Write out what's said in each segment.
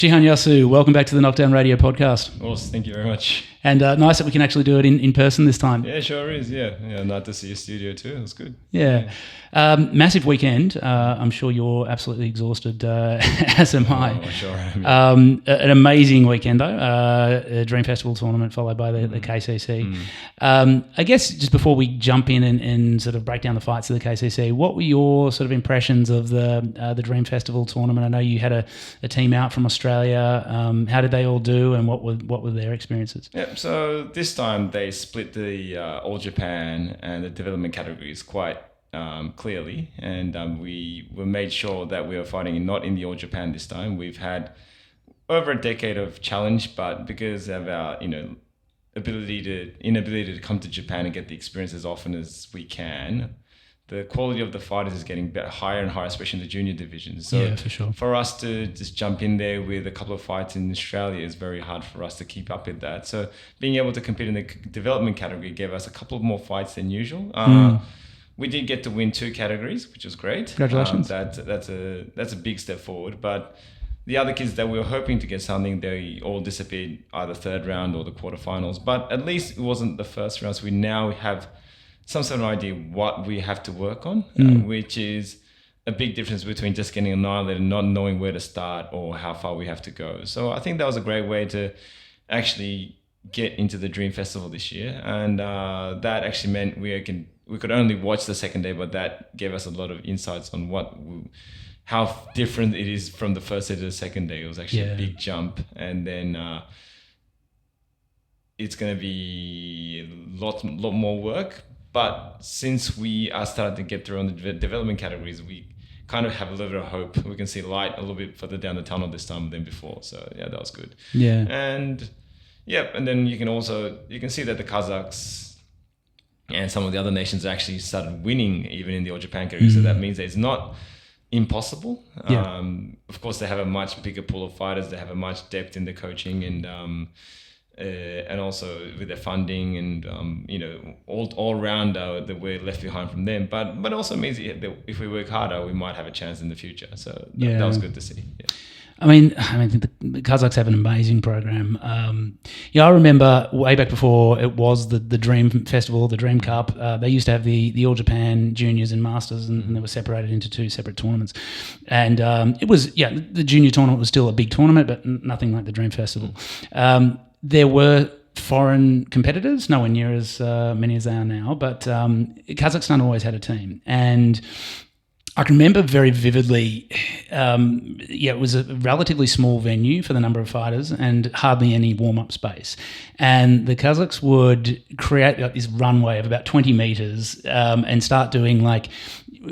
Shihan Yasu, welcome back to the Knockdown Radio podcast. Awesome, thank you very much. And nice that we can actually do it in person this time. Yeah, sure is. Yeah, nice to see your studio too. It was good. Yeah. Massive weekend. I'm sure you're absolutely exhausted, as am I. Oh, sure am. An amazing weekend though. A Dream Festival tournament followed by the KCC. I guess just before we jump in and sort of break down the fights of the KCC, what were your sort of impressions of the Dream Festival tournament? I know you had a team out from Australia. How did they all do, and what were their experiences? Yeah, so this time they split the All Japan and the development categories quite clearly, and we made sure that we were fighting not in the All Japan this time. We've had over a decade of challenge, but because of our inability to come to Japan and get the experience as often as we can, the quality of the fighters is getting higher and higher, especially in the junior divisions. So yeah, for sure. For us to just jump in there with a couple of fights in Australia is very hard for us to keep up with that. So being able to compete in the development category gave us a couple of more fights than usual. We did get to win 2 categories, which was great. Congratulations. That's a big step forward. But the other kids that we were hoping to get something, they all disappeared either third round or the quarterfinals. But at least it wasn't the first round. So we now have some sort of idea what we have to work on, which is a big difference between just getting annihilated and not knowing where to start or how far we have to go. So I think that was a great way to actually get into the Dream Festival this year. And that actually meant we could only watch the second day, but that gave us a lot of insights on how different it is from the first day to the second day. It was actually a big jump. And then it's going to be a lot more work. But since we are starting to get through on the development categories, we kind of have a little bit of hope. We can see light a little bit further down the tunnel this time than before. So yeah, that was good. Yeah. And then you can see that the Kazakhs and some of the other nations actually started winning even in the All Japan category. So that means that it's not impossible. Yeah. Of course, they have a much bigger pool of fighters. They have a much depth in the coaching and also with their funding and all round that we're left behind from them, but also means that if we work harder, we might have a chance in the future. So that was good to see. Yeah. I mean, the Kazakhs have an amazing program. I remember way back before it was the Dream Festival, the Dream Cup. They used to have the All Japan Juniors and Masters, and they were separated into 2 separate tournaments. And it was the junior tournament was still a big tournament, but nothing like the Dream Festival. There were foreign competitors, nowhere near as many as they are now, but Kazakhstan always had a team. And I can remember very vividly, it was a relatively small venue for the number of fighters and hardly any warm-up space. And the Kazakhs would create this runway of about 20 meters and start doing like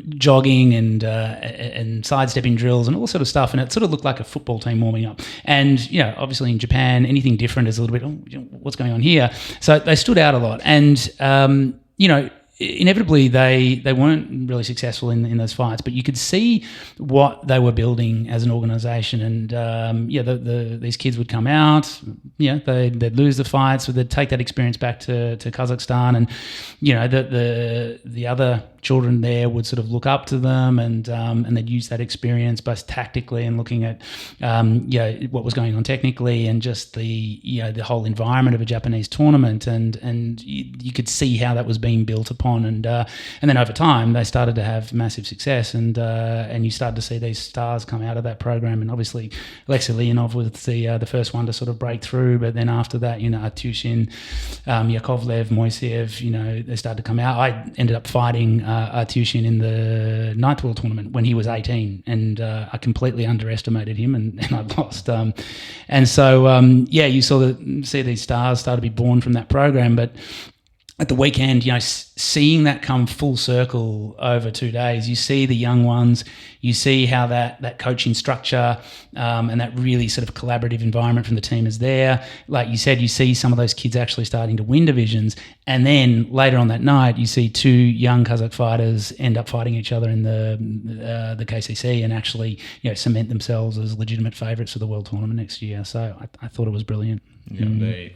jogging and sidestepping drills and all sort of stuff, and it sort of looked like a football team warming up. And obviously in Japan, anything different is a little bit, what's going on here? So they stood out a lot, and inevitably they weren't really successful in those fights, but you could see what they were building as an organization. And these kids would come out, they'd lose the fights, so they'd take that experience back to Kazakhstan, and the other children there would sort of look up to them, and they'd use that experience both tactically and looking at what was going on technically, and just the whole environment of a Japanese tournament, and you could see how that was being built upon, and then over time they started to have massive success, and you started to see these stars come out of that program. And obviously Alexei Leonov was the first one to sort of break through, but then after that Artyushin, Yakovlev, Moiseev, they started to come out. I ended up fighting Artyushin in the Ninth World Tournament when he was 18, and I completely underestimated him, and I lost. And so you see these stars start to be born from that program. But at the weekend, seeing that come full circle over 2 days, you see the young ones, you see how that coaching structure and that really sort of collaborative environment from the team is there. Like you said, you see some of those kids actually starting to win divisions, and then later on that night, you see 2 young Kazakh fighters end up fighting each other in the KCC and actually cement themselves as legitimate favourites for the World Tournament next year. So I thought it was brilliant. Yeah,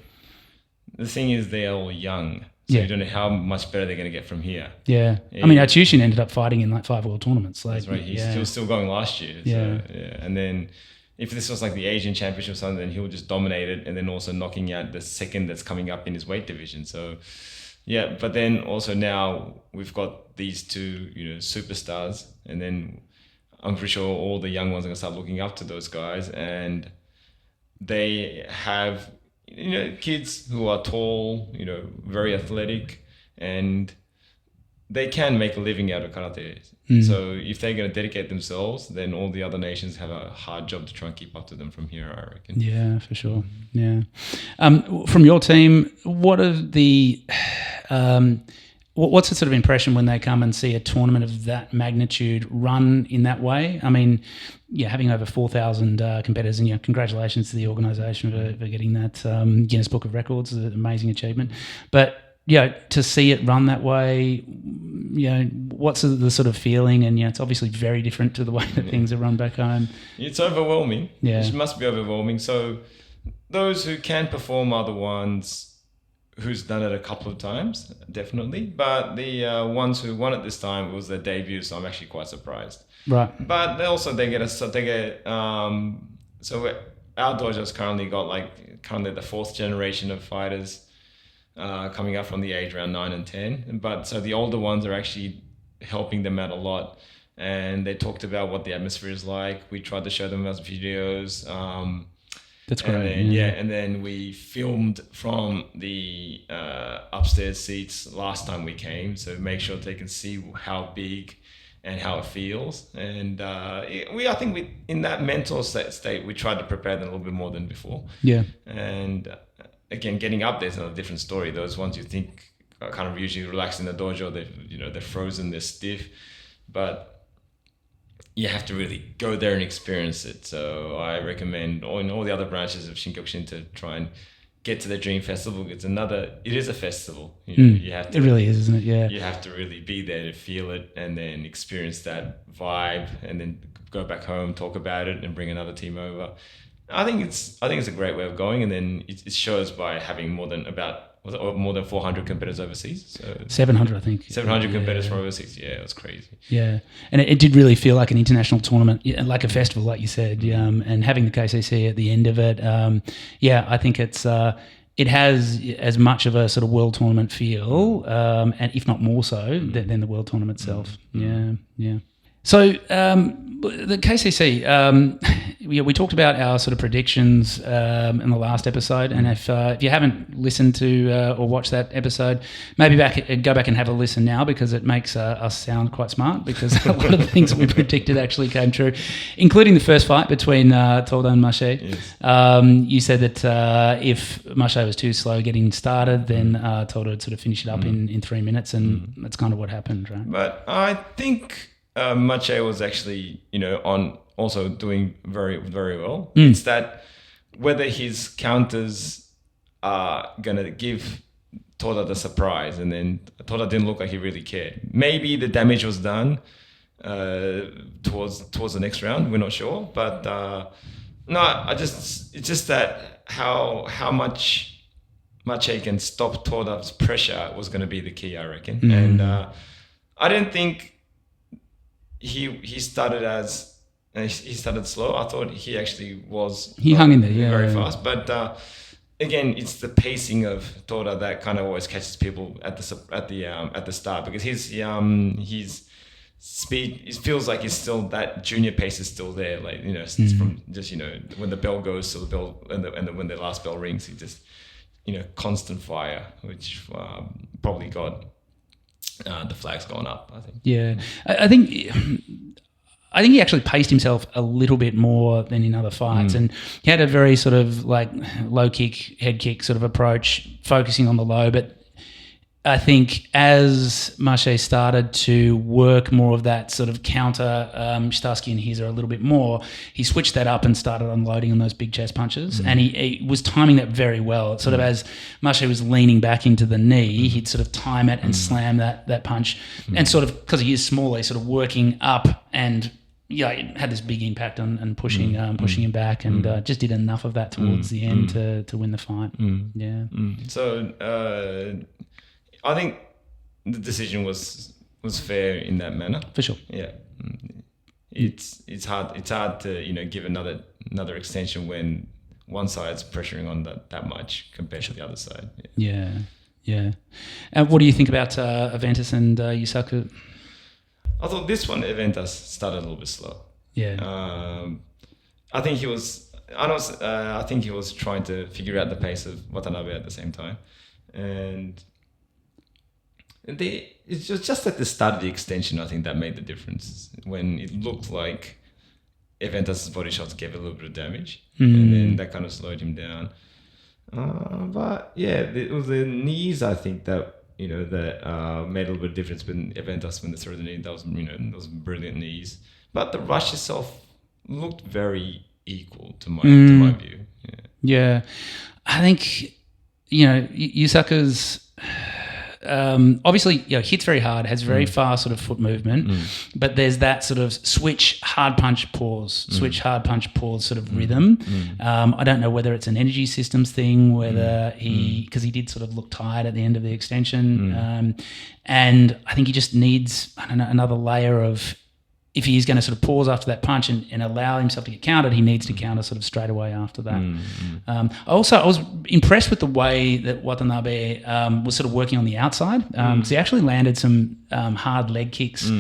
the thing is, they are all young. So you don't know how much better they're going to get from here. Yeah. I mean, Artyushin ended up fighting in like 5 world tournaments. That's right. He was still going last year. So, and then, if this was like the Asian Championship or something, then he'll just dominate it, and then also knocking out the second that's coming up in his weight division. So yeah, but then also now we've got these two, superstars, and then I'm pretty sure all the young ones are gonna start looking up to those guys, and they have, kids who are tall, very athletic, and they can make a living out of karate. So if they're going to dedicate themselves, then all the other nations have a hard job to try and keep up to them from here, I reckon. Yeah, for sure. Yeah. From your team, what are the what's the sort of impression when they come and see a tournament of that magnitude run in that way? I mean, yeah, having over 4,000 competitors, and congratulations to the organisation for getting that Guinness Book of Records, is an amazing achievement. But to see it run that way, what's the sort of feeling? And it's obviously very different to the way that things are run back home. It's overwhelming. Yeah, it must be overwhelming. So those who can perform are the ones who's done it a couple of times, definitely. But the ones who won it this time, it was their debut, so I'm actually quite surprised. Right. But so our dojo's currently got the fourth generation of fighters coming up from the age around 9 and 10. But so the older ones are actually helping them out a lot. And they talked about what the atmosphere is like. We tried to show them as videos. That's great. And then we filmed from the upstairs seats last time we came, so make sure they can see how big and how it feels. And I think we in that mental state, we tried to prepare them a little bit more than before. Yeah. And again, getting up there is another different story. Those ones you think are kind of usually relaxed in the dojo, they're frozen, they're stiff, but you have to really go there and experience it. So I recommend in all the other branches of Shinkyokushin to try and get to the Dream Festival. It is a festival. You have to, it really is, isn't it? Yeah. You have to really be there to feel it and then experience that vibe, and then go back home, talk about it, and bring another team over. I think it's a great way of going, and then it shows by having more than 400 competitors overseas. So 700, I think. 700 competitors from overseas. Yeah, it was crazy. Yeah, and it did really feel like an international tournament, like a festival, like you said. And having the KCC at the end of it, I think it has as much of a sort of world tournament feel, and if not more so than the world tournament itself. Yeah. So the KCC, we talked about our sort of predictions in the last episode, and if you haven't listened to or watched that episode, maybe go back and have a listen now, because it makes us sound quite smart, because a lot of the things that we predicted actually came true, including the first fight between Toldo and Mache. Yes. You said that if Mache was too slow getting started, then Toldo would sort of finish it up in 3 minutes, and that's kind of what happened, right? But I think Mache was actually, on also doing very, very well. It's that whether his counters are going to give Toda the surprise, and then Toda didn't look like he really cared. Maybe the damage was done towards the next round. We're not sure, but it's just that how much Mache can stop Toda's pressure was going to be the key, I reckon. And I didn't think he started slow. I thought he actually was. He hung in there, very fast. But again, it's the pacing of Toda that kind of always catches people at the start, because his speed, it feels like it's still, that junior pace is still there. From just when the bell goes to the bell, and when the last bell rings, he just constant fire, which probably got the flags going up, I think. Yeah, I think he actually paced himself a little bit more than in other fights, and he had a very sort of like low kick, head kick sort of approach, focusing on the low. But I think as Mache started to work more of that sort of counter Shitaski and Hiza a little bit more, he switched that up and started unloading on those big chest punches, and he was timing that very well. Sort of as Mache was leaning back into the knee, he'd sort of time it and slam that punch, and sort of, because he is smaller, he's sort of working up, and it had this big impact on pushing him back, and just did enough of that towards the end to win the fight. So I think the decision was fair in that manner. For sure. Yeah. it's hard to give another extension when one side's pressuring on that much compared to the other side. Yeah. What do you think about Aventis and Yusaku? I thought this one Aventis started a little bit slow. Yeah. I think he was. I think he was trying to figure out the pace of Watanabe at the same time, and it's just at the start of the extension. I think that made the difference when it looked like Aventis' body shots gave a little bit of damage, and then that kind of slowed him down. But yeah, it was the knees. I think that that made a little bit of difference when Aventis when they threw the knee. That was those brilliant knees. But the rush itself looked very equal to my view. Yeah, I think Yusaku's obviously hits very hard, has very fast sort of foot movement, but there's that sort of switch hard punch pause sort of rhythm. I don't know whether it's an energy systems thing, whether because he did sort of look tired at the end of the extension, and I think he just needs another layer of. If he's going to sort of pause after that punch and allow himself to get countered, he needs to counter sort of straight away after that. I was impressed with the way that Watanabe was sort of working on the outside because he actually landed some hard leg kicks,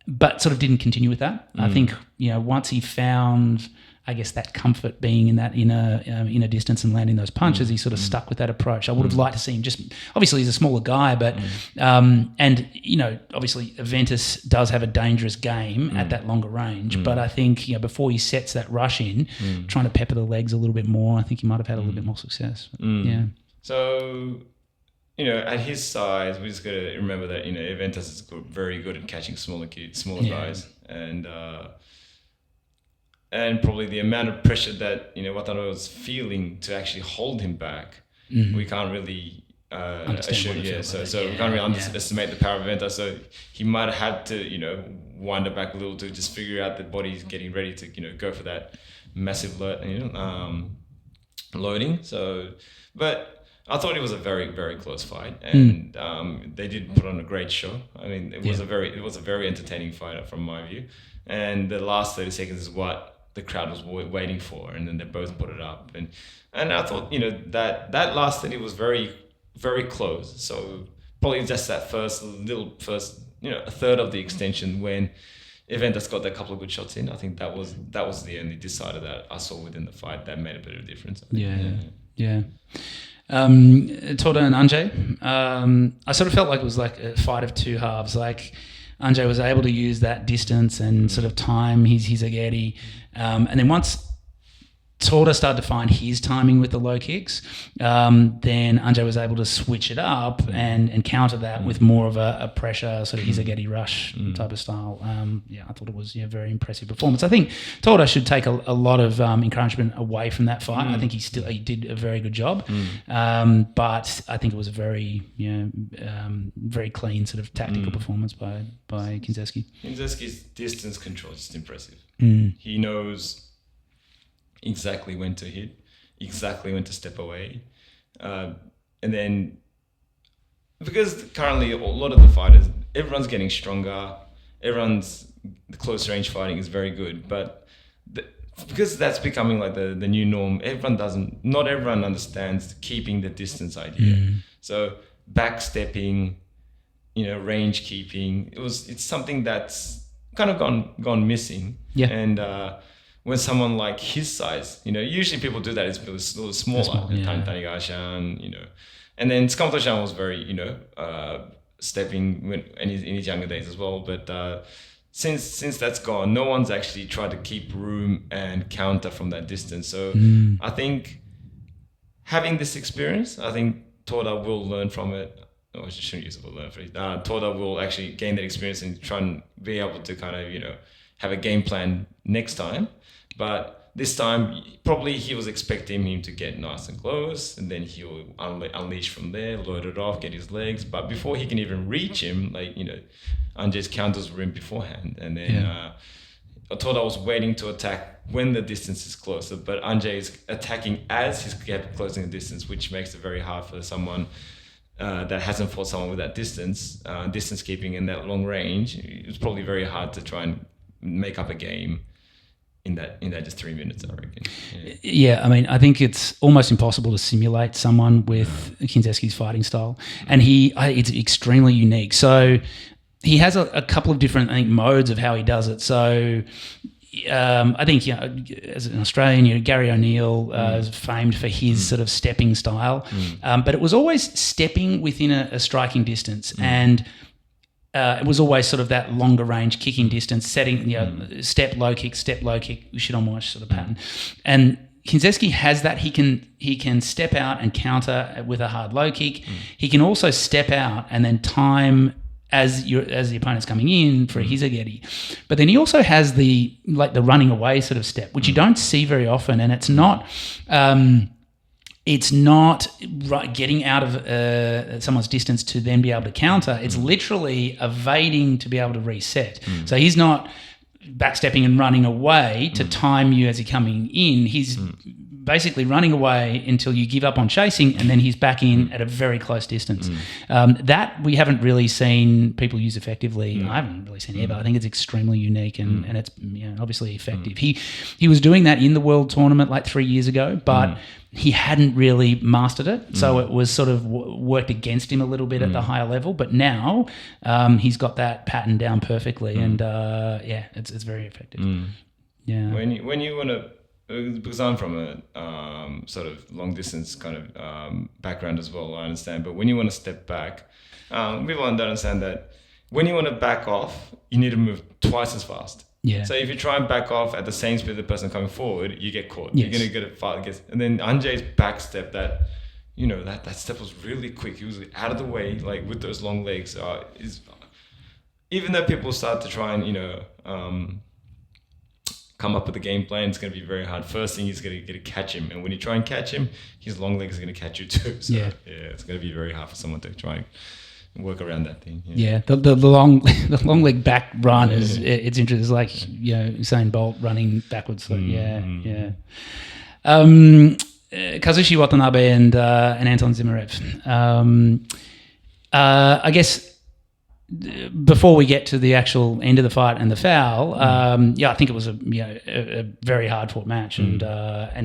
but sort of didn't continue with that. I think once he found, I guess, that comfort being in that inner distance and landing those punches, he sort of stuck with that approach. I would have liked to see him just, obviously he's a smaller guy, but, obviously Aventis does have a dangerous game at that longer range, but I think, before he sets that rush in, trying to pepper the legs a little bit more, I think he might have had a little bit more success. Yeah. So, at his size, we just got to remember that, Aventis is very good at catching smaller guys. And probably the amount of pressure that Watanabe was feeling to actually hold him back, we can't really assume. We can't really underestimate the power of Aventis. So he might have had to wind it back a little to just figure out that body's getting ready to go for that massive loading. So, but I thought it was a very, very close fight, and they did put on a great show. I mean, it was a very entertaining fight from my view, and the last 30 seconds is what the crowd was waiting for, and then they both put it up, and I thought that last 30 was very, very close. So probably just that first a third of the extension when Aventis got that couple of good shots in. I think that was the only decider that I saw within the fight that made a bit of a difference. Yeah. Toda and Anjay, I sort of felt like it was like a fight of two halves. Like Anjay was able to use that distance and sort of time his ageri, and then once Toda started to find his timing with the low kicks, then Anjay was able to switch it up and counter that with more of a pressure sort of Hizageri rush type of style. I thought it was a very impressive performance. I think Toda should take a lot of encouragement away from that fight. I think he did a very good job, but I think it was a very very clean sort of tactical performance by Kinzeski. Kinzeski's distance control is just impressive. He knows exactly when to hit, exactly when to step away, and then because currently a lot of the fighters, everyone's getting stronger, the close range fighting is very good, but because that's becoming like the new norm, not everyone understands keeping the distance idea. So backstepping, range keeping, it's something that's kind of gone missing. And when someone like his size, usually people do that, it's a little smaller. Tanigashan, and then Tsukamoto-shan was very, stepping in his younger days as well. But since that's gone, no one's actually tried to keep room and counter from that distance. So I think having this experience, I think Toda will learn from it. Oh, I shouldn't use the word learn for it. Toda will actually gain that experience and try and be able to kind of, have a game plan next time. But this time, probably he was expecting him to get nice and close, and then he'll unleash from there, load it off, get his legs. But before he can even reach him, Anjay's counters were in beforehand. And then Toda was waiting to attack when the distance is closer, but Anjay is attacking as he's kept closing the distance, which makes it very hard for someone that hasn't fought someone with that distance keeping in that long range. It's probably very hard to try and make up a game in that just 3 minutes, I reckon. Yeah, I mean, I think it's almost impossible to simulate someone with Kinzeski's fighting style, and it's extremely unique. So he has a couple of different, I think, modes of how he does it. So I think, as an Australian, Gary O'Neill is famed for his sort of stepping style, but it was always stepping within a striking distance, and it was always sort of that longer range kicking distance, setting, step, low kick, Shihan Yasu sort of pattern. And Kinzeski has that. He can step out and counter with a hard low kick. He can also step out and then time as the opponent's coming in for a hizageri. But then he also has the running away sort of step, which you don't see very often, and it's not getting out of someone's distance to then be able to counter. It's literally evading to be able to reset. So he's not backstepping and running away to time you as you're coming in. He's basically running away until you give up on chasing, and then he's back in at a very close distance. That we haven't really seen people use effectively. I haven't really seen ever. I think it's extremely unique, and it's obviously effective. He was doing that in the World Tournament like 3 years ago, but he hadn't really mastered it, so it was sort of worked against him a little bit at the higher level. But now he's got that pattern down perfectly, and it's very effective. Yeah. When you want to, because I'm from a sort of long distance kind of background as well, I understand. But when you want to step back, people don't understand that when you want to back off, you need to move twice as fast. Yeah. So if you try and back off at the same speed of the person coming forward, you get caught. Yes. You're going to get it far. And then Anjay's back step, that step was really quick. He was out of the way, like with those long legs. Even though people start to try and, come up with a game plan, it's going to be very hard. First thing is going to catch him. And when you try and catch him, his long legs are going to catch you too. So it's going to be very hard for someone to try and work around that thing. Yeah, the long leg back run is it's interesting. It's like Usain Bolt running backwards. So Kazushi Watanabe and Anton Zimmerev. I guess before we get to the actual end of the fight and the foul, I think it was a very hard fought match, and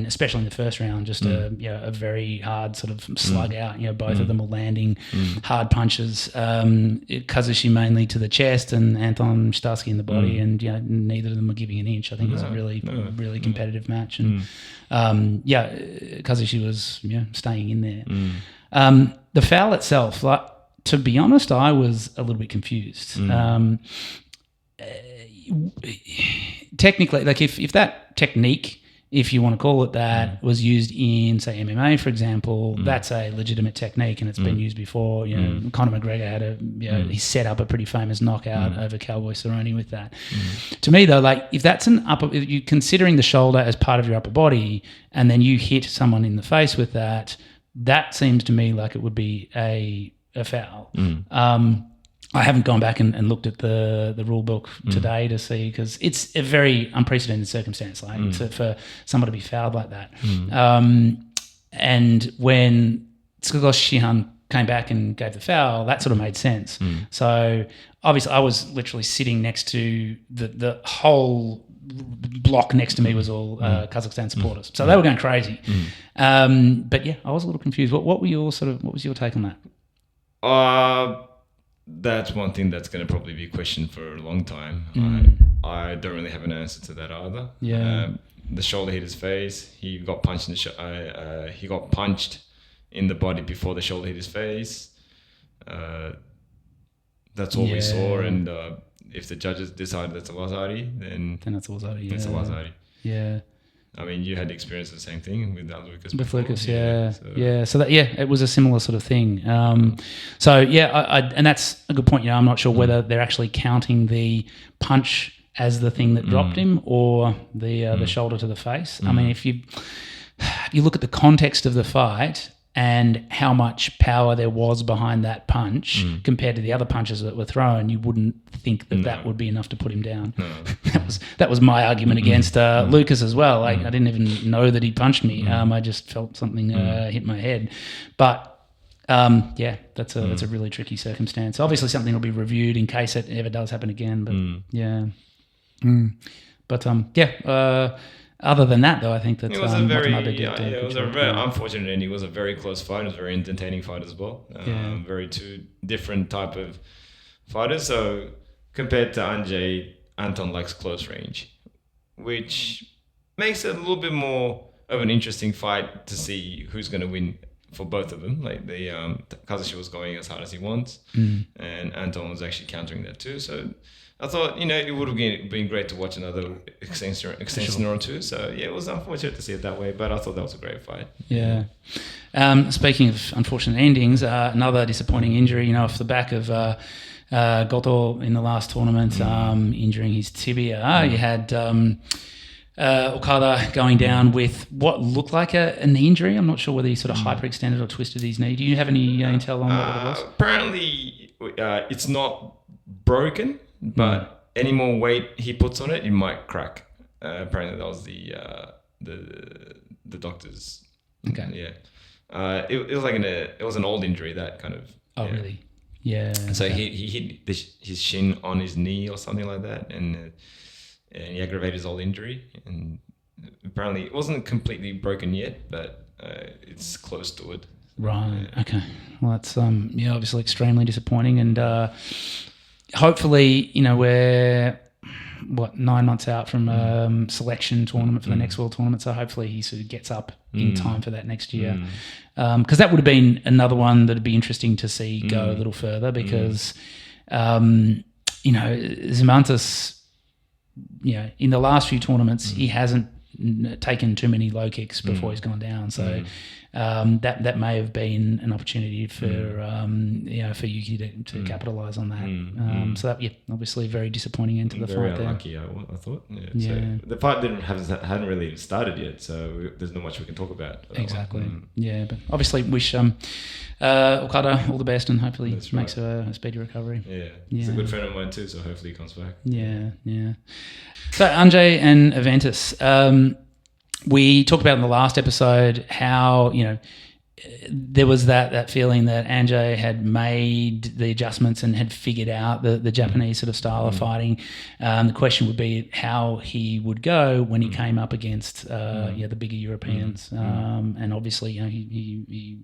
especially in the first round, just a very hard sort of slug out. Both of them were landing hard punches. Kazushi mainly to the chest, and Anton Starsky in the body, and neither of them were giving an inch. I think it was a really competitive match, and Kazushi was staying in there. The foul itself, to be honest, I was a little bit confused. Technically, like if that technique, if you want to call it that, was used in, say, MMA, for example, that's a legitimate technique, and it's been used before. Conor McGregor had he set up a pretty famous knockout over Cowboy Cerrone with that. To me, though, like if that's if you're considering the shoulder as part of your upper body, and then you hit someone in the face with that, that seems to me like it would be a foul. I haven't gone back and looked at the rule book today to see, because it's a very unprecedented circumstance, for someone to be fouled like that. And when Shihan came back and gave the foul, that sort of made sense. So obviously I was literally sitting next to the whole block next to me was all Kazakhstan supporters, so they were going crazy. But I was a little confused. What was your take on that? That's one thing that's going to probably be questioned for a long time. I don't really have an answer to that either. The shoulder hit his face. He got punched in the he got punched in the body before the shoulder hit his face. That's all we saw. And if the judges decided that's a Wazari, then that's a Wazari. It's a Wazari. Yeah. I mean, you had experienced the same thing with Lucas. With Lucas, So that, it was a similar sort of thing. And that's a good point. I'm not sure whether they're actually counting the punch as the thing that dropped him, or the shoulder to the face. I mean, if you look at the context of the fight and how much power there was behind that punch compared to the other punches that were thrown, you wouldn't think that would be enough to put him down. That was my argument against Lucas as well. Like I didn't even know that he punched me. I just felt something hit my head. But that's a really tricky circumstance. Obviously, something will be reviewed in case it ever does happen again. But But other than that, though, I think that It was a very, Watanabe did it good was a job. very unfortunate ending. It was a very close fight. It was a very entertaining fight as well. Very two different type of fighters. So compared to Anjay, Anton likes close range, which makes it a little bit more of an interesting fight to see who's going to win for both of them. Like Kazushi was going as hard as he wants, and Anton was actually countering that too. So I thought, it would have been great to watch another extension or two. So yeah, it was unfortunate to see it that way, but I thought that was a great fight. Yeah. Speaking of unfortunate endings, another disappointing injury, off the back of Goto in the last tournament, injuring his tibia. You had Okada going down with what looked like a knee injury. I'm not sure whether he sort of hyperextended or twisted his knee. Do you have any intel on what it was? Apparently, it's not broken, but any more weight he puts on it, it might crack. Apparently, that was the doctors. Okay. Yeah. It was like it was an old injury that kind of. Oh, really? Yeah. So he hit his shin on his knee or something like that, and he aggravated his old injury. And apparently, it wasn't completely broken yet, but it's close to it. Right. Okay. Well, that's obviously extremely disappointing, and hopefully, we're 9 months out from selection tournament for the next World Tournament. So hopefully he sort of gets up in time for that next year, because that would have been another one that'd be interesting to see go a little further, because Zimantas, in the last few tournaments he hasn't taken too many low kicks before he's gone down. So that may have been an opportunity for for Yuki to capitalise on that. So that obviously a very disappointing end to the very fight. Unlucky, I thought. Yeah. So the fight hadn't really started yet, so there's not much we can talk about. Exactly. Yeah, but obviously wish Okada all the best, and hopefully makes a speedy recovery. Yeah, he's a good friend of mine too, so hopefully he comes back. Yeah. So Anjay and Aventus. We talked about in the last episode how, there was that feeling that Anjay had made the adjustments and had figured out the Japanese sort of style of fighting. The question would be how he would go when he came up against the bigger Europeans. And obviously, he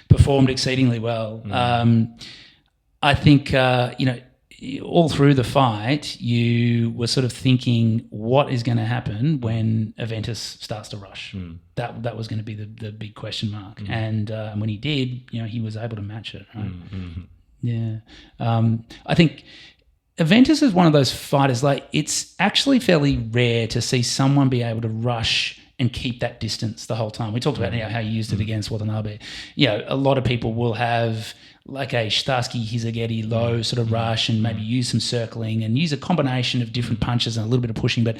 performed exceedingly well. I think, all through the fight, you were sort of thinking what is going to happen when Aventus starts to rush. That was going to be the big question mark. And when he did, he was able to match it. Right? Yeah. I think Aventus is one of those fighters, like it's actually fairly rare to see someone be able to rush and keep that distance the whole time. We talked about how he used it against Watanabe. A lot of people will have like a Shitaski Hizageti low sort of rush and maybe use some circling and use a combination of different punches and a little bit of pushing. But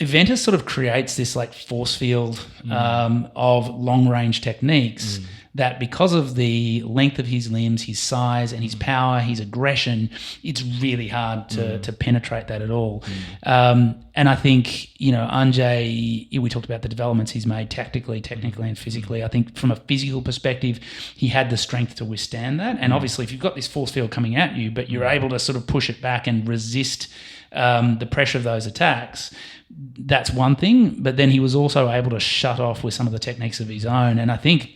Aventus sort of creates this like force field of long range techniques that, because of the length of his limbs, his size and his power, his aggression, it's really hard to penetrate that at all. And I think, Anjay, we talked about the developments he's made technically and physically. I think from a physical perspective, he had the strength to withstand that. And obviously, if you've got this force field coming at you, but you're able to sort of push it back and resist the pressure of those attacks, that's one thing. But then he was also able to shut off with some of the techniques of his own. And I think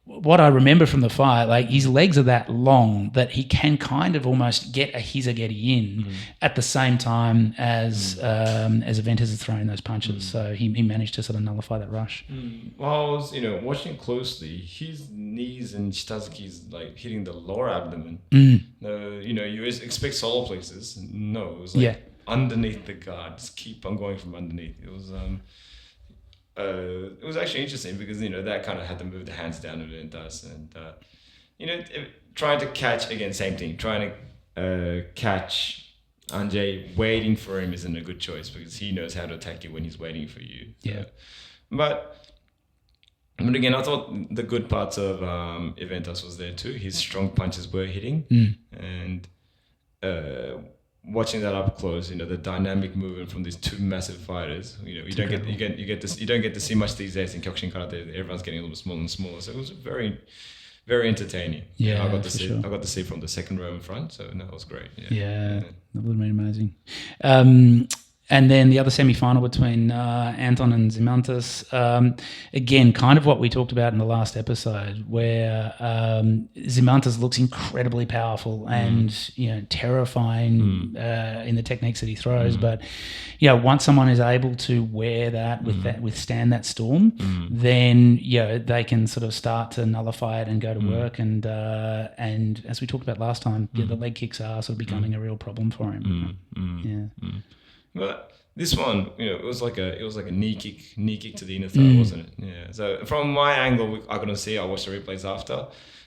what I remember from the fight, like his legs are that long that he can kind of almost get a Hizageti in at the same time as Aventus is throwing those punches. So he managed to sort of nullify that rush. Well, I was, watching closely, his knees and Shitazuki's like hitting the lower abdomen. You expect solar plexus. No, it was like underneath the guard. Just keep on going from underneath. It was actually interesting because that kind of had to move the hands down a bit and does, and trying to catch again, same thing. Trying to catch Anjay waiting for him isn't a good choice because he knows how to attack you when he's waiting for you. Yeah, but again, I thought the good parts of Aventus was there too. His strong punches were hitting, and watching that up close, the dynamic movement from these two massive fighters. You don't get to see much these days in Kyokushin karate. Everyone's getting a little bit smaller and smaller. So it was very, very entertaining. Yeah, I got to for see. sure. I got to see from the second row in front, so no, it was great. Yeah, that would have been amazing. And then the other semi-final between Anton and Zimantas, again, kind of what we talked about in the last episode, where Zimantas looks incredibly powerful and terrifying in the techniques that he throws. But once someone is able to wear that, withstand that storm, then they can sort of start to nullify it and go to work. And as we talked about last time, the leg kicks are sort of becoming a real problem for him. But this one, it was like a knee kick to the inner thigh, wasn't it? Yeah. So from my angle, I couldn't see. I watched the replays after,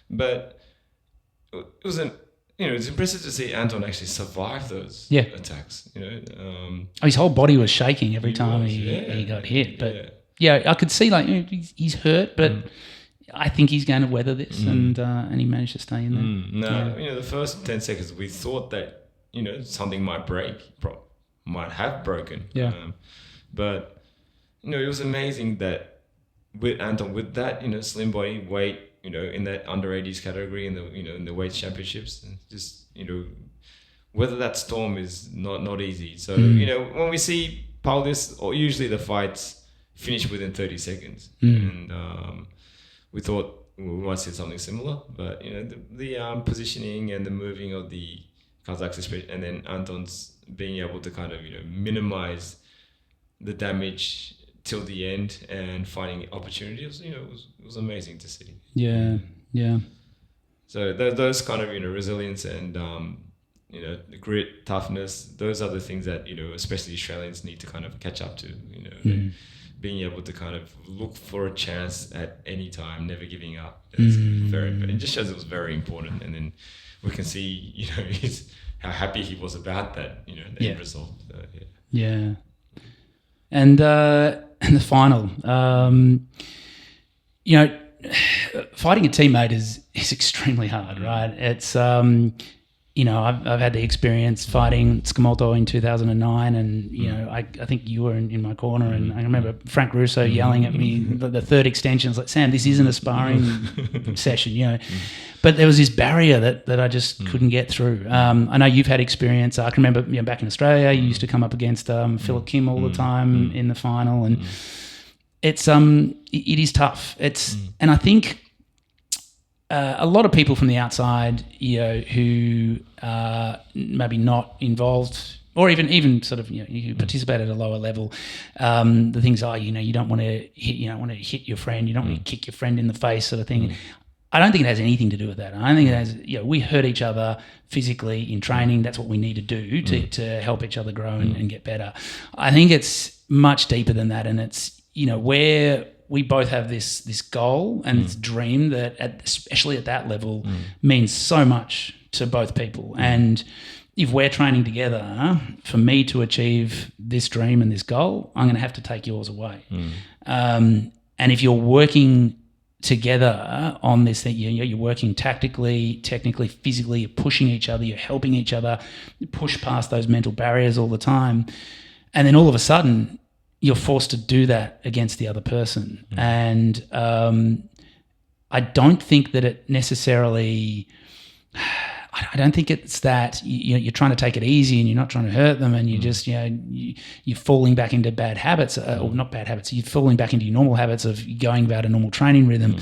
but it wasn't. It's impressive to see Anton actually survive those attacks. His whole body was shaking every time he got hit. But I could see he's hurt, but I think he's going to weather this, and he managed to stay in there. The first 10 seconds we thought that something might break. Might have broken. But it was amazing that with Anton, with that slim body, weight, in that under 80s category in the in the weight championships, just whether that storm is not easy. So when we see powerlifters, or usually the fights finish within 30 seconds, and we thought we might see something similar, but the positioning and the moving of the Kazakhs, especially, and then Anton's being able to kind of minimize the damage till the end and finding opportunities, it was amazing to see. So those kind of resilience and the grit, toughness, those are the things that especially Australians need to kind of catch up to. Being able to kind of look for a chance at any time, never giving up. It's it just shows it was very important. And then we can see how happy he was about that, the end result. And the final, fighting a teammate is extremely hard, right? It's I've had the experience fighting Tsukamoto in 2009, and I think you were in my corner, and I remember Frank Russo yelling at me the third extension. It's like, Sam, this isn't a sparring session, But there was this barrier that I just couldn't get through. I know you've had experience. I can remember back in Australia, you used to come up against Philip Kim all the time in the final, and it's it is tough. And I think a lot of people from the outside, who are maybe not involved, or even sort of who participate at a lower level, the things are you don't want to hit your friend, you don't want to kick your friend in the face, sort of thing. I don't think it has anything to do with that. I don't think it has. We hurt each other physically in training. That's what we need to do to help each other grow and get better. I think it's much deeper than that, and it's where we both have this goal and this dream that, especially at that level, means so much to both people. And if we're training together, for me to achieve this dream and this goal, I'm going to have to take yours away. And if you're working together on this thing, you're working tactically, technically, physically, you're pushing each other, you're helping each other push past those mental barriers all the time. And then all of a sudden, you're forced to do that against the other person. And I don't think that it necessarily... I don't think it's that you're trying to take it easy and you're not trying to hurt them, and you just you're falling back into bad habits, or not bad habits. You're falling back into your normal habits of going about a normal training rhythm.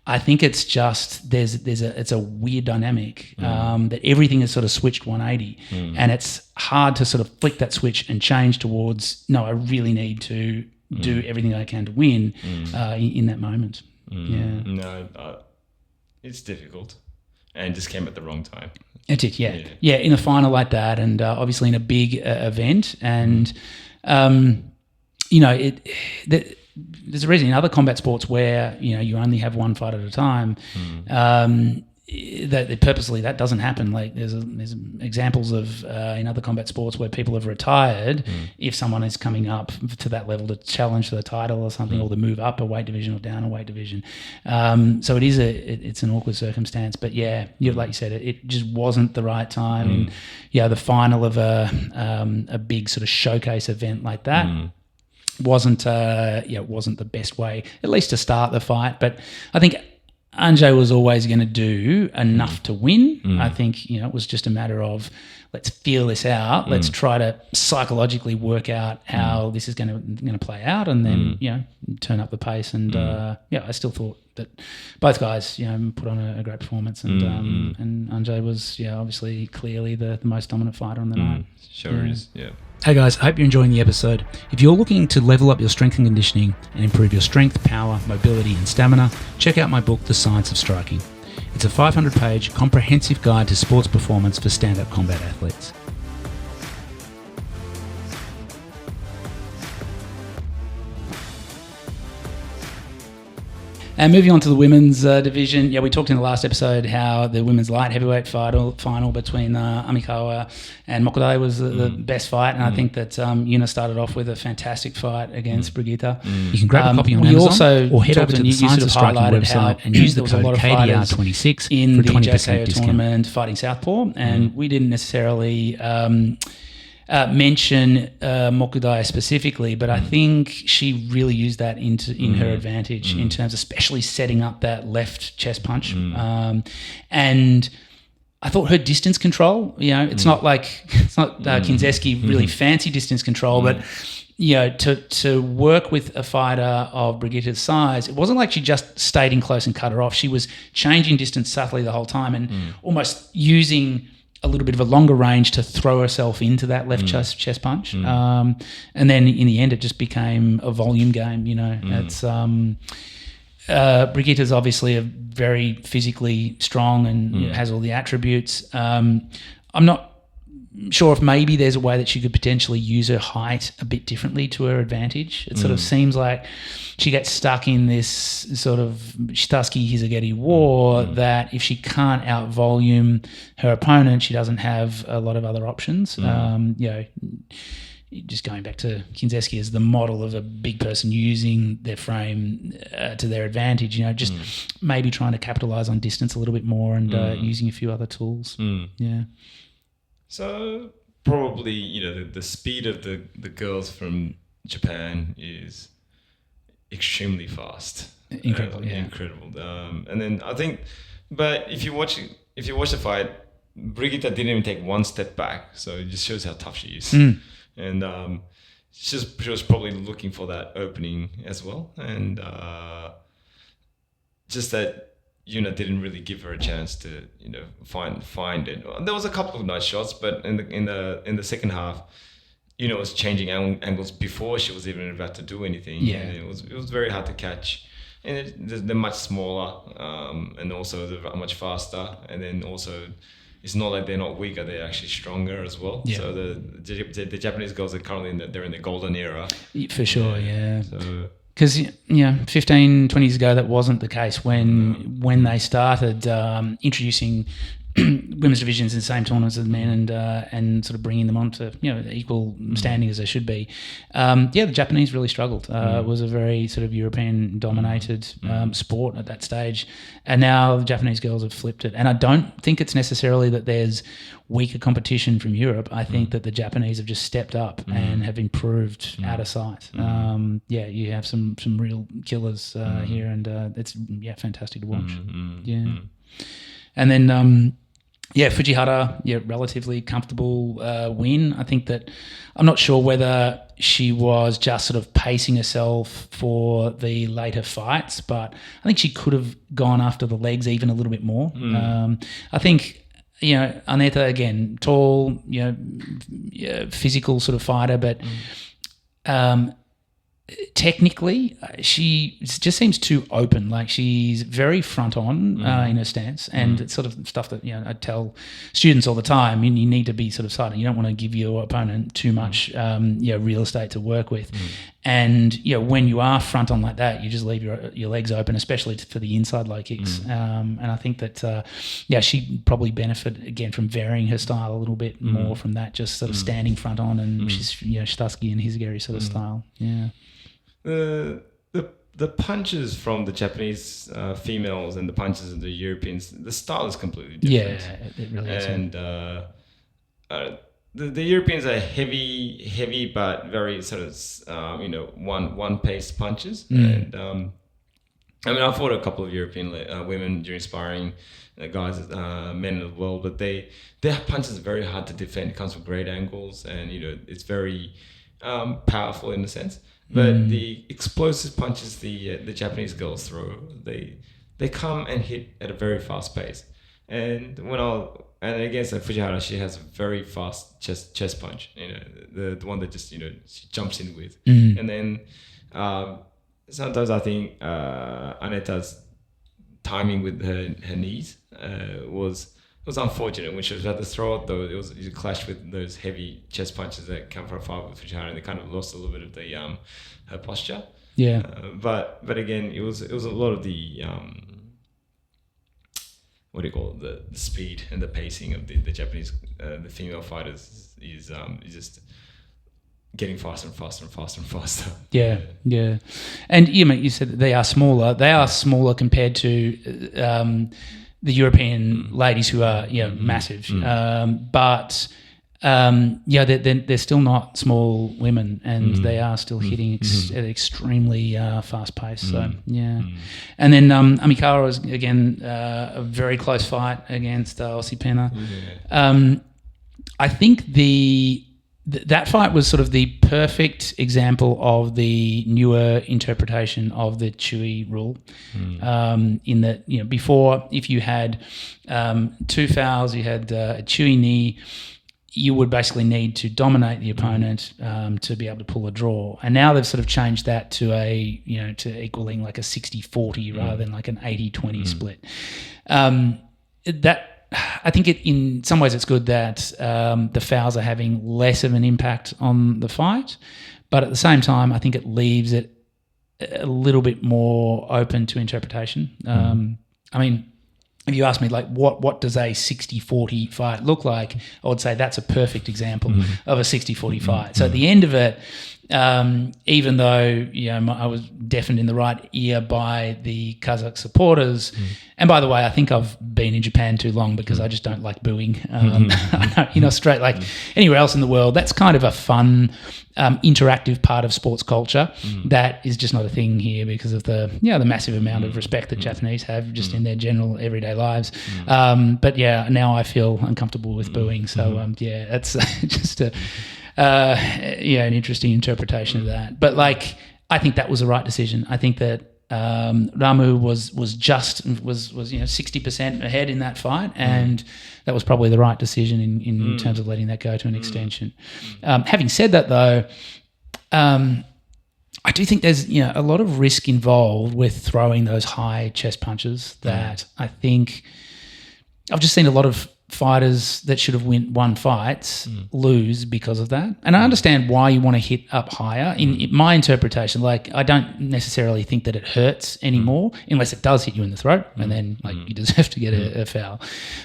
I think it's just it's a weird dynamic that everything is sort of switched 180, and it's hard to sort of flick that switch and change towards I really need to do everything I can to win in that moment. No, it's difficult. And just came at the wrong time. It did, yeah. In a final like that, and obviously in a big event, and there's a reason in other combat sports where you only have one fight at a time. That purposely that doesn't happen. Like there's examples of in other combat sports where people have retired if someone is coming up to that level to challenge the title or something, or to move up a weight division or down a weight division. So it is it's an awkward circumstance. But like you said, it just wasn't the right time. And the final of a big sort of showcase event like that. Wasn't the best way, at least to start the fight. But I think Anjay was always going to do enough to win. I think, it was just a matter of let's feel this out. Let's try to psychologically work out how this is going to play out, and then turn up the pace. And I still thought that both guys put on a great performance, and Anjay was obviously clearly the most dominant fighter on the night. Sure is. Yeah. Hey guys, I hope you're enjoying the episode. If you're looking to level up your strength and conditioning and improve your strength, power, mobility and stamina, check out my book, The Science of Striking. It's a 500-page comprehensive guide to sports performance for stand-up combat athletes. And moving on to the women's division, we talked in the last episode how the women's light heavyweight final between Amikawa and Mokudai was the best fight, and I think that Yuna started off with a fantastic fight against Brigitte. You can grab a copy on Amazon or head over to the Science of Striking website and use the code KDR26 in for a the 20% JKO discount. tournament fighting Southpaw, and we didn't necessarily mention Mokudai specifically, but I think she really used that in her advantage in terms of especially setting up that left chest punch. And I thought her distance control, it's not Kinzeski really fancy distance control, but to work with a fighter of Brigitte's size, it wasn't like she just stayed in close and cut her off. She was changing distance subtly the whole time and almost using a little bit of a longer range to throw herself into that left chest punch. And then in the end, it just became a volume game, It's Brigitte is obviously a very physically strong and has all the attributes. I'm not sure if maybe there's a way that she could potentially use her height a bit differently to her advantage. It sort of seems like she gets stuck in this sort of Shitaski-Hizageti war that if she can't out-volume her opponent, she doesn't have a lot of other options. Just going back to Kinzeski as the model of a big person using their frame to their advantage, just maybe trying to capitalize on distance a little bit more and using a few other tools. Yeah. So probably, the speed of the girls from Japan is extremely fast. Incredible, Incredible. And then I think, but if you watch the fight, Brigitte didn't even take one step back, so it just shows how tough she is. And she was probably looking for that opening as well, and just that Yuna didn't really give her a chance to find it. There was a couple of nice shots, but in the second half, was changing angles before she was even about to do anything. Yeah, and it was very hard to catch. And they're much smaller, and also they're much faster. And then also, it's not like they're not weaker; they're actually stronger as well. Yeah. So the Japanese girls are currently they're in the golden era. For sure, yeah. So. Because 15, 20 years ago, that wasn't the case when they started introducing women's divisions in the same tournaments as men and sort of bringing them on to equal standing as they should be. The Japanese really struggled. It was a very sort of European dominated sport at that stage, and now the Japanese girls have flipped it. And I don't think it's necessarily that there's weaker competition from Europe. I think that the Japanese have just stepped up and have improved out of sight. You have some real killers here, and it's fantastic to watch. And then Fujihara, relatively comfortable win. I think that I'm not sure whether she was just sort of pacing herself for the later fights, but I think she could have gone after the legs even a little bit more. I think Aneta, again, tall, physical sort of fighter, but technically, she just seems too open. Like she's very front on in her stance, and it's sort of stuff that I tell students all the time. You need to be sort of silent. You don't want to give your opponent too much real estate to work with. And when you are front on like that, you just leave your legs open, especially for the inside low kicks. And I think that she probably benefit again from varying her style a little bit more from that, just sort of standing front on, and she's Shitaski and Hizagari sort of style. Yeah. The punches from the Japanese females and the punches of the Europeans, the style is completely different. Yeah, it really is. And the Europeans are heavy, but very sort of one pace punches, and I mean, I fought a couple of European women during sparring, guys, men of the world, but their punches are very hard to defend. It comes from great angles, and it's very powerful in a sense. But the explosive punches the Japanese girls throw, they come and hit at a very fast pace. And and against Fujihara, she has a very fast chest punch. The one that just she jumps in with, and then sometimes I think Aneta's timing with her knees was unfortunate when she was about to throw it. Though it clashed with those heavy chest punches that come from far with Fujihara, and they kind of lost a little bit of the her posture. Yeah. But again, it was a lot of the what do you call it? The speed and the pacing of the Japanese the female fighters is just getting faster and faster and faster and faster. Yeah. And you said that they are smaller. They are smaller compared to the European ladies who are massive. But they're still not small women, and they are still hitting at an extremely fast pace. So and then Amikawa was again a very close fight against Osipena. I think that fight was sort of the perfect example of the newer interpretation of the Chui rule. In that before, if you had 2 fouls, you had a Chui knee, you would basically need to dominate the opponent to be able to pull a draw. And now they've sort of changed that to to equaling like a 60-40 rather than like an 80-20 split. That I think in some ways it's good that the fouls are having less of an impact on the fight, but at the same time I think it leaves it a little bit more open to interpretation. I mean, if you ask me, like, what does a 60-40 fight look like, I would say that's a perfect example of a 60-40 fight. So at the end of it, even though I was deafened in the right ear by the Kazakh supporters, and by the way, I think I've been in Japan too long because I just don't like booing. I know, straight like anywhere else in the world, that's kind of a fun, interactive part of sports culture that is just not a thing here because of the massive amount of respect that Japanese have just in their general everyday lives. But now I feel uncomfortable with booing. So that's just an interesting interpretation of that. But I think that was the right decision. I think that Ramu was 60% ahead in that fight, and that was probably the right decision in terms of letting that go to an extension. Having said that, though, I do think there's a lot of risk involved with throwing those high chest punches that I think I've just seen a lot of fighters that should have won fights lose because of that. And I understand why you want to hit up higher. In my interpretation, I don't necessarily think that it hurts anymore unless it does hit you in the throat, and then you deserve to get a foul.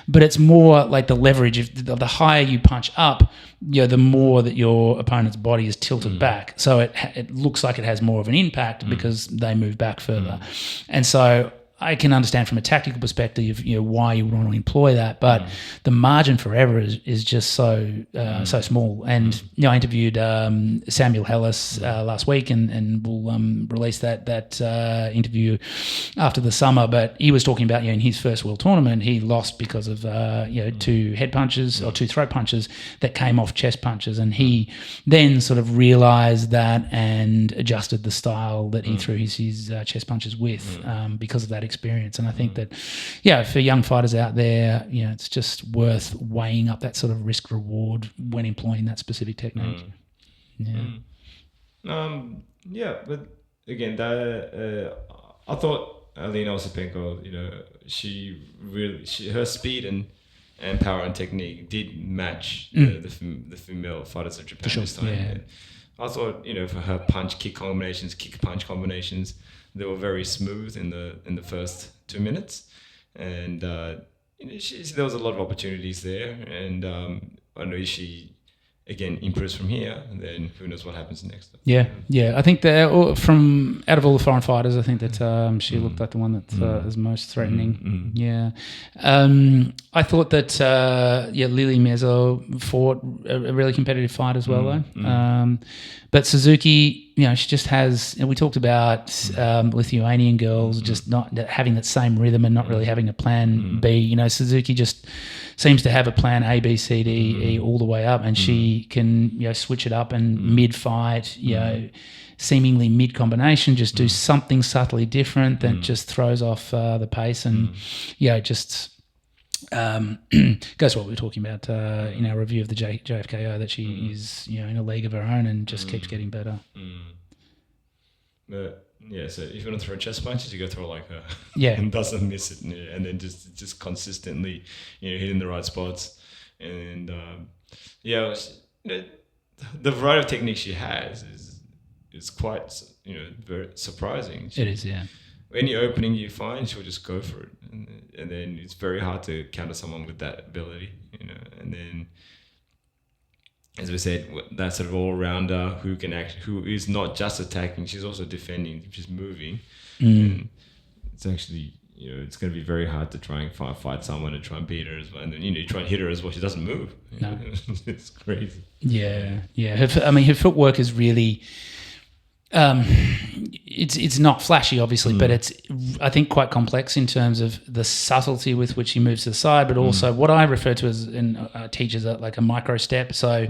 But it's more like the leverage of the higher you punch up, the more that your opponent's body is tilted back. So it looks like it has more of an impact because they move back further. And so I can understand from a tactical perspective, why you would want to employ that, but the margin for error is just so small. And I interviewed Samuel Hellis last week, and we'll release that interview after the summer. But he was talking about in his first world tournament, he lost because of 2 head punches or 2 throat punches that came off chest punches, and he then sort of realised that and adjusted the style that he threw his chest punches with because of that experience. And I think that for young fighters out there, it's just worth weighing up that sort of risk reward when employing that specific technique. But again, I thought Alina Osipenko, her speed and power and technique did match the female fighters of Japan this time. I thought for her kick punch combinations, they were very smooth in the first 2 minutes, and there was a lot of opportunities there. And I know she again improves from here, and then who knows what happens next. I think that from out of all the foreign fighters, I think that she looked like the one that is most threatening. I thought that Lily Mezzo fought a really competitive fight as well, though. But Suzuki, she just has, and we talked about Lithuanian girls just not having that same rhythm and not really having a plan B. Suzuki just seems to have a plan A, B, C, D, E all the way up, and she can, switch it up and mid-fight, seemingly mid-combination, just do something subtly different that just throws off the pace and, just... goes to what we were talking about in our review of the JFKO, that she is in a league of her own and just keeps getting better. But so if you want to throw chest punches, you go throw like her, and doesn't miss it, and then just consistently hitting the right spots, and the variety of techniques she has is quite very surprising. It is, Any opening you find, she'll just go for it, and then it's very hard to counter someone with that ability, And then, as we said, that sort of all-rounder who is not just attacking, she's also defending, she's moving. And it's actually, it's going to be very hard to try and fight someone and try and beat her as well, and then you try and hit her as well. She doesn't move. No, it's crazy. Yeah. Her footwork is really. It's not flashy, obviously, but it's, I think, quite complex in terms of the subtlety with which he moves to the side, but also what I refer to as in teachers like a micro step. So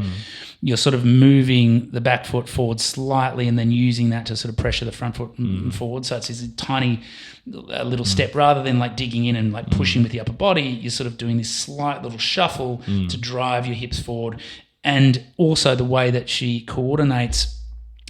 you're sort of moving the back foot forward slightly and then using that to sort of pressure the front foot forward. So it's this tiny little step rather than like digging in and like pushing with the upper body. You're sort of doing this slight little shuffle to drive your hips forward, and also the way that she coordinates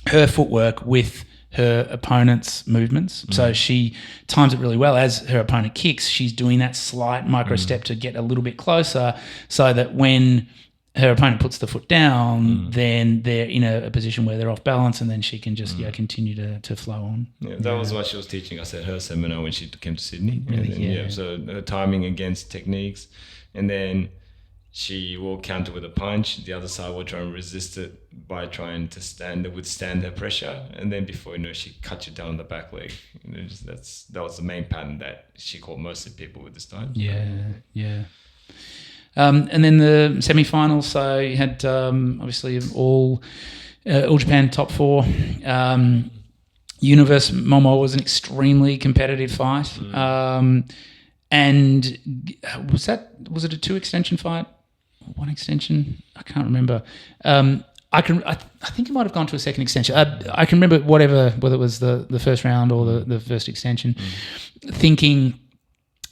her footwork with her opponent's movements. So she times it really well. As her opponent kicks, she's doing that slight micro step to get a little bit closer, so that when her opponent puts the foot down, then they're in a position where they're off balance, and then she can just continue to flow on. That was what she was teaching us at her seminar when she came to Sydney. Really, so her timing against techniques, and then she will counter with a punch. The other side will try and resist it by trying to withstand her pressure, and then before she cuts you down the back leg. That was the main pattern that she caught most of people with this time. And then the semi-finals. So you had obviously all Japan top four. Universe Momo was an extremely competitive fight. And was it a 2 extension fight? 1 extension? I can't remember. I think it might have gone to a second extension. I can remember whether it was the first round or the first extension, thinking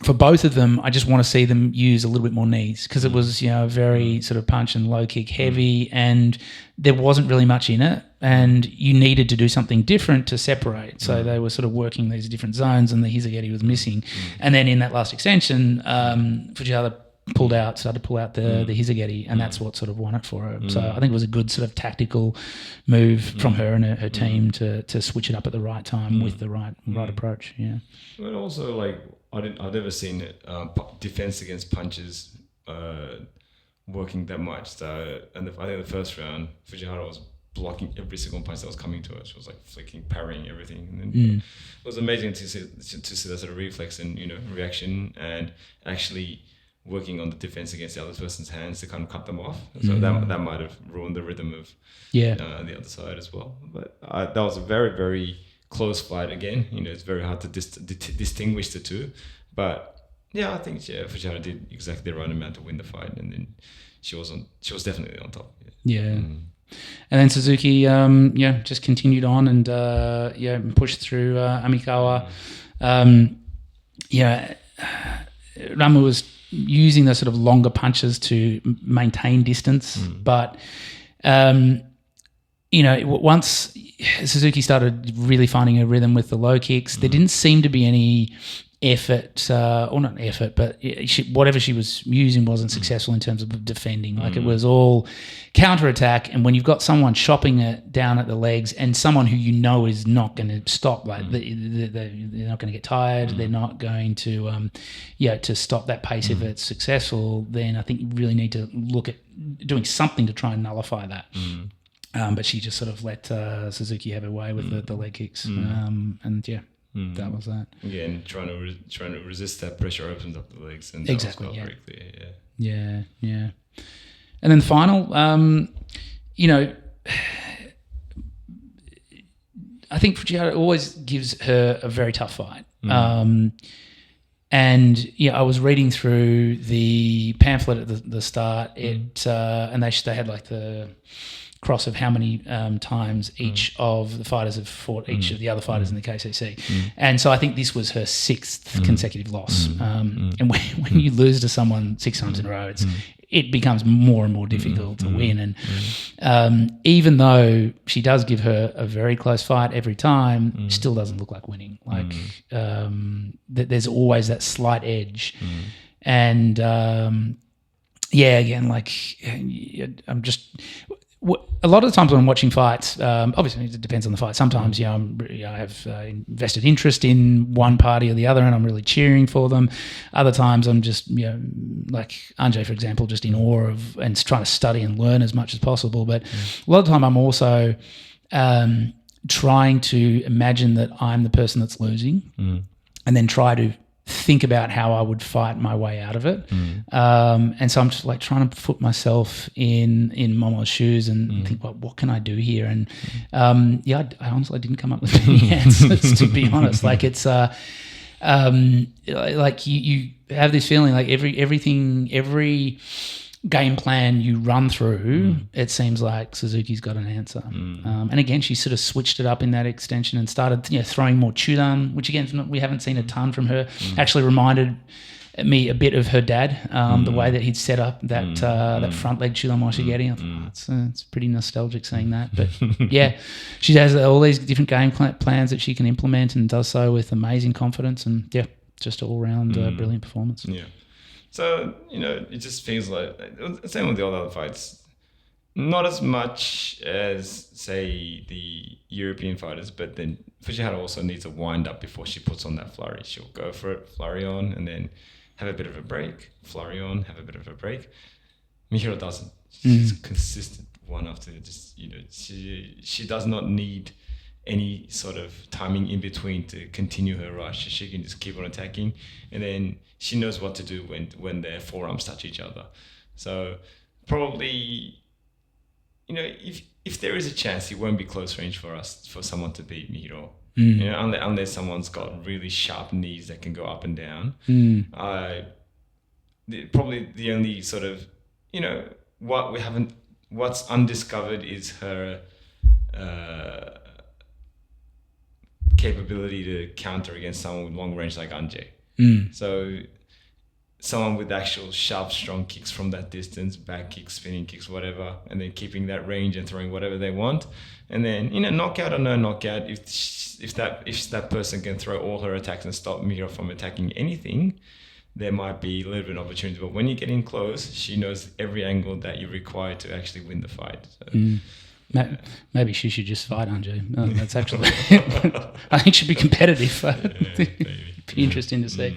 for both of them, I just want to see them use a little bit more knees, because it was very sort of punch and low kick heavy, and there wasn't really much in it, and you needed to do something different to separate. So they were sort of working these different zones, and the Hizageri was missing. And then in that last extension, Fujihara started to pull out the Hizageri, and that's what sort of won it for her. So I think it was a good sort of tactical move from her and her team to switch it up at the right time with the right approach. Yeah. But also, I've never seen defense against punches working that much. So, I think the first round, Fujihara was blocking every single punch that was coming to her. She was like flicking, parrying everything. And then it was amazing to see that sort of reflex and reaction, and actually working on the defense against the other person's hands to kind of cut them off. So that might have ruined the rhythm of the other side as well. But that was a very, very close fight again. It's very hard to distinguish the two. But I think Fujihara did exactly the right amount to win the fight, and then she was definitely on top. And then Suzuki just continued on and pushed through Amikawa. Ramu was using the sort of longer punches to maintain distance, but once Suzuki started really finding a rhythm with the low kicks, there didn't seem to be any effort, or not effort, but whatever she was using wasn't successful in terms of defending. Like it was all counterattack, and when you've got someone chopping it down at the legs and someone who is not going to stop, like they're not going to get tired, they're not going to to stop that pace if it's successful, then I think you really need to look at doing something to try and nullify that. But she just sort of let Suzuki have her way with the leg kicks, that was that. Again, trying to resist that pressure opens up the legs, and exactly, that was very clear. Yeah. And then the final, I think Fujihara always gives her a very tough fight. And yeah, I was reading through the pamphlet at the start. And they had like the cross of how many times each of the fighters have fought each of the other fighters in the KCC. And so I think this was her 6th consecutive loss. And when you lose to someone 6 times in a row, it becomes more and more difficult to win. And even though she does give her a very close fight every time, still doesn't look like winning. Like there's always that slight edge. And again, like I'm just... A lot of the times when I'm watching fights, obviously it depends on the fight. Sometimes, I have invested interest in one party or the other, and I'm really cheering for them. Other times, I'm just, like Anjay, for example, just in awe of and trying to study and learn as much as possible. But a lot of the time, I'm also trying to imagine that I'm the person that's losing, and then try to think about how I would fight my way out of it. And so I'm just like trying to put myself in Momo's shoes and think, well, what can I do here? And I honestly didn't come up with any answers, to be honest. Like it's like you have this feeling like every game plan you run through, it seems like Suzuki's got an answer. And again, she sort of switched it up in that extension and started throwing more chudan, which again, we haven't seen a ton from her. Actually reminded me a bit of her dad, the way that he'd set up that front leg chudan moshigeri. I thought, it's pretty nostalgic seeing that. But yeah, she has all these different game plans that she can implement and does so with amazing confidence. And yeah, just all round brilliant performance. Yeah. So, it just feels like, same with the other fights, not as much as, say, the European fighters, but then Fujihara also needs a wind up before she puts on that flurry. She'll go for it, flurry on, and then have a bit of a break, flurry on, have a bit of a break. Mihiro doesn't. She's consistent one after just, she does not need any sort of timing in between to continue her rush. She can just keep on attacking, and then she knows what to do when their forearms touch each other. So probably, if there is a chance, it won't be close range for someone to beat Mihiro. Unless someone's got really sharp knees that can go up and down. Probably the only sort of, what's undiscovered is her capability to counter against someone with long range like Anjay. So someone with actual sharp, strong kicks from that distance, back kicks, spinning kicks, whatever, and then keeping that range and throwing whatever they want. And then, knockout or no knockout, if that person can throw all her attacks and stop Mihiro from attacking anything, there might be a little bit of opportunity. But when you get in close, she knows every angle that you require to actually win the fight. So. Maybe she should just fight Anjay. That's actually, I think she'd be competitive. It'd be interesting to see.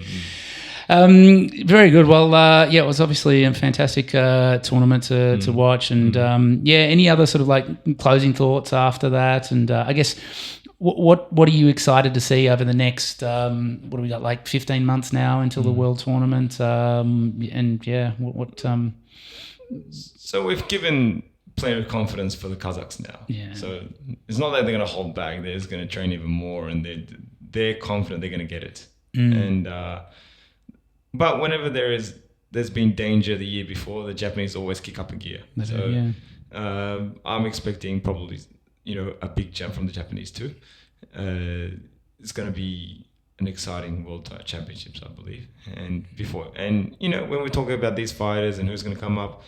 Very good. Well, it was obviously a fantastic tournament to watch. And any other sort of like closing thoughts after that? And I guess what are you excited to see over the next, what do we got, like 15 months now until the World Tournament? So we've given plenty of confidence for the Kazakhs now. Yeah. So it's not that they're going to hold back. They're just going to train even more, and they're confident they're going to get it. And but whenever there's been danger the year before, the Japanese always kick up a gear. I'm expecting probably a big jump from the Japanese too. It's going to be an exciting World Championships, I believe. And when we talk about these fighters and who's going to come up,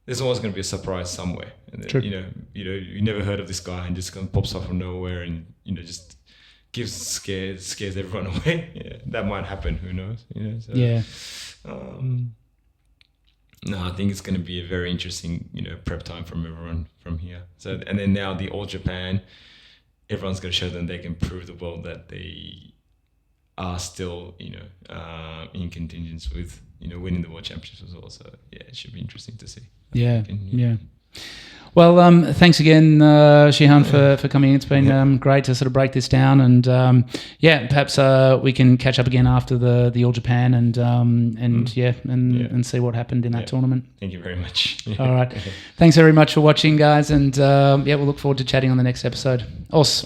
there's always going to be a surprise somewhere. And True. You never heard of this guy and just pops up from nowhere and just scares everyone away. Yeah, that might happen. Who knows? No, I think it's going to be a very interesting prep time from everyone from here. So and then now the All Japan, everyone's going to show them they can prove the world that they are still in contingents with winning the World Championships as well. So yeah, it should be interesting to see. Yeah. Well, thanks again, Shihan, for coming in. It's been great to sort of break this down, and perhaps we can catch up again after the All Japan and see what happened in that tournament. Thank you very much. All right, thanks very much for watching, guys, and we'll look forward to chatting on the next episode. Os.